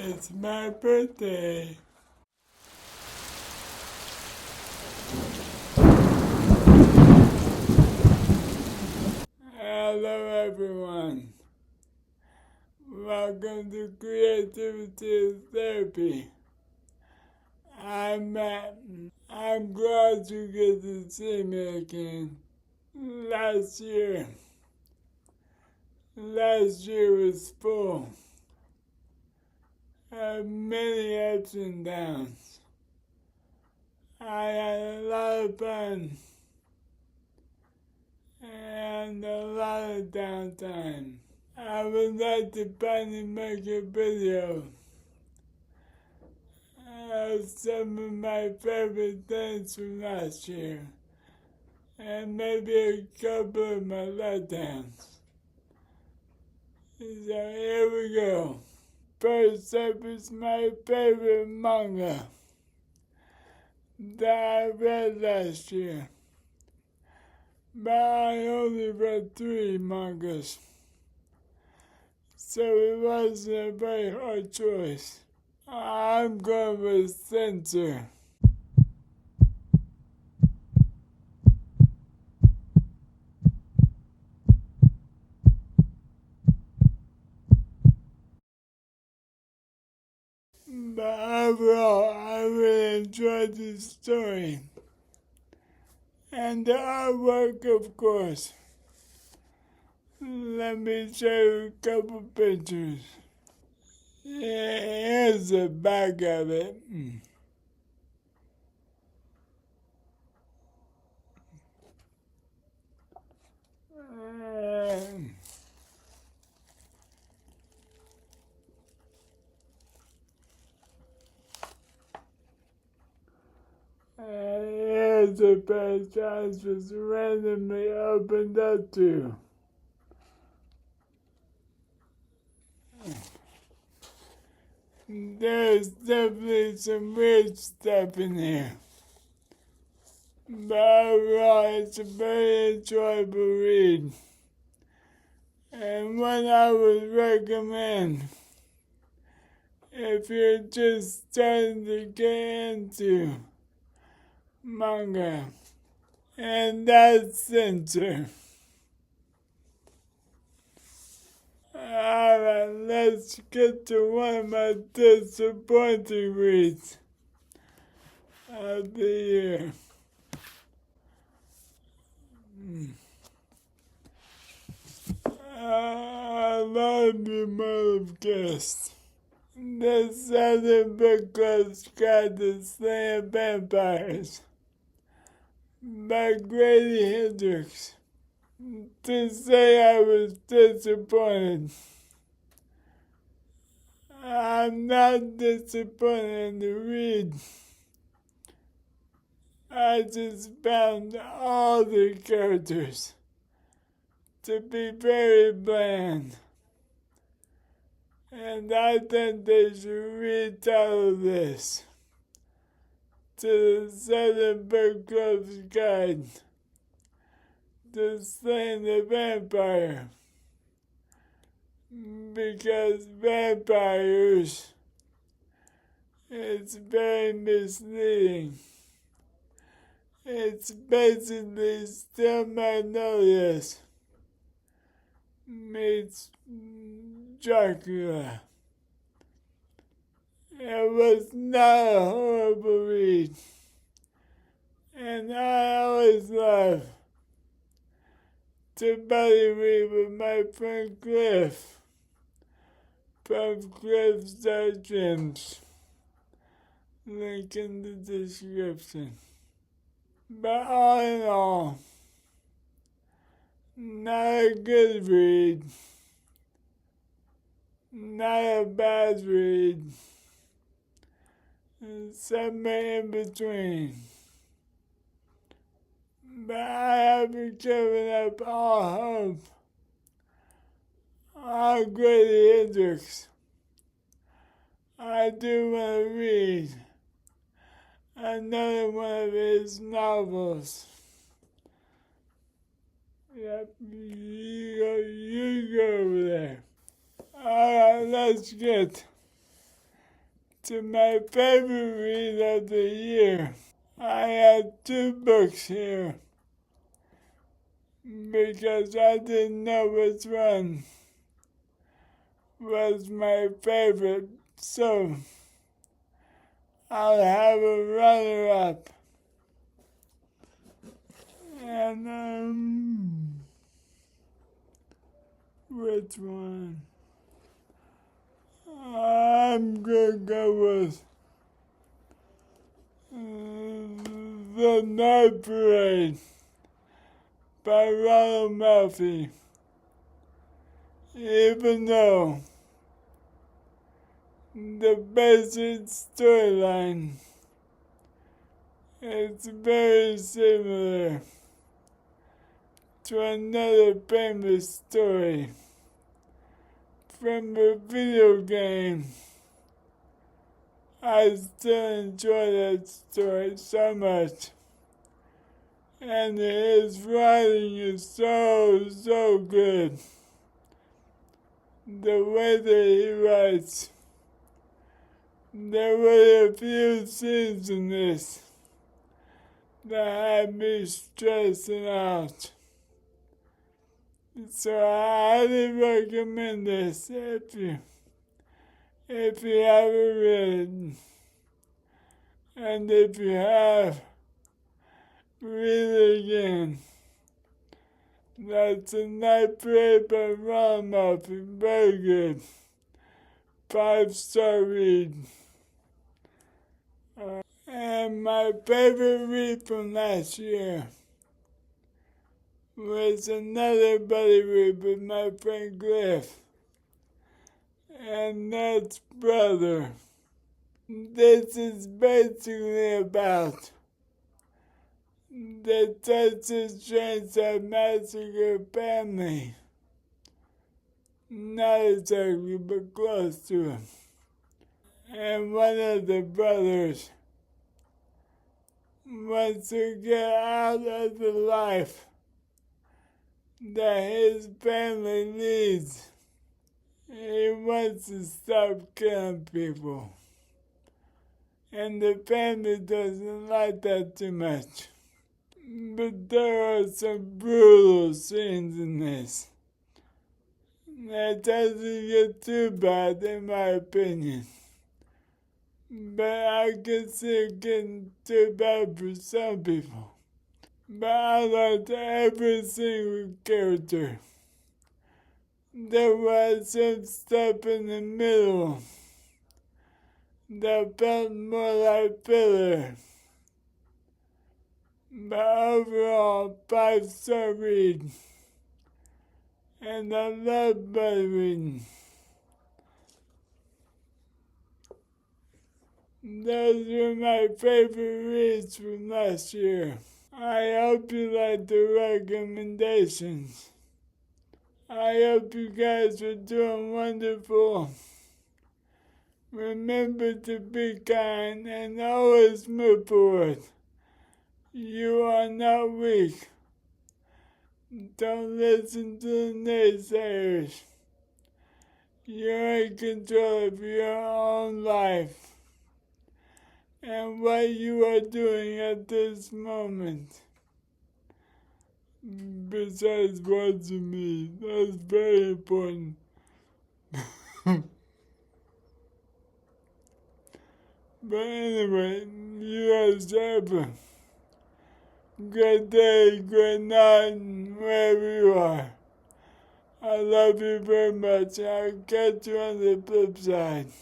It's my birthday. Hello everyone. Welcome to Creativity Therapy. I'm Matt. I'm glad you get to see me again. Last year was full. Had many ups and downs. I had a lot of fun and a lot of downtime. I would like to finally make a video of some of my favorite things from last year and maybe a couple of my letdowns. So here we go. First up is my favorite manga that I read last year. But I only read 3 mangas, so it wasn't a very hard choice. I'm going with Censor. But overall, I really enjoyed the story. And the artwork, of course. Let me show you a couple pictures. Here's the back of it. Here's the page I just randomly opened up to. There's definitely some weird stuff in here. But overall, it's a very enjoyable read. And one I would recommend if you're just starting to get into manga. And that's Censor. Alright, let's get to one of my disappointing reads of the year. A lot of you might have guessed. The Southern Book Club's Guide to Slaying Vampires by Grady Hendrix. To say I was disappointed, I'm not disappointed in the read. I just found all the characters to be very bland. And I think they should retitle this to the Southern Book Club's Guide to Slaying the Vampire. Because vampires, it's very misleading. It's basically still Magnolias meets Dracula. It was not a horrible read. And I always love to buddy read with my friend Cliff from Cliff's Dark Gems. Link in the description. But all in all, not a good read, not a bad read, somewhere in between. But I haven't given up all hope on Grady Hendrix. I do want to read another one of his novels. Yep, you go over there. Alright, let's get to my favorite read of the year. I have two books here because I didn't know which one was my favorite, so I'll have a runner-up. And, which one? I'm gonna go with The Night Parade by Ronald Murphy. Even though the basic storyline is very similar to another famous story from a video game, I still enjoy that story so much. And his writing is so good. The way that he writes. There were a few scenes in this that had me stressing out. So I highly recommend this if you haven't read it. And if you have, read it again. That's A Night Parade by Ronald Murphy. Very good. 5-star read. And my favorite read from last year was another buddy read with my friend Cliff. And that's Brother. This is basically about the Texas Chainsaw Massacre family. Not exactly, but close to it. And one of the brothers wants to get out of the life that his family leads. He wants to stop killing people. And the family doesn't like that too much. But there are some brutal scenes in this. That doesn't get too bad in my opinion. But I can see it getting too bad for some people. But I liked every single character. There was some stuff in the middle that felt more like filler. But overall, 5-star read. And I love buddy reading. Those were my favorite reads from last year. I hope you like the recommendations. I hope you guys are doing wonderful. Remember to be kind and always move forward. You are not weak. Don't listen to the naysayers. You're in control of your own life and what you are doing at this moment. Besides watching me, that's very important. But anyway, you guys have a great day, great night, wherever you are. I love you very much. I'll catch you on the flip side.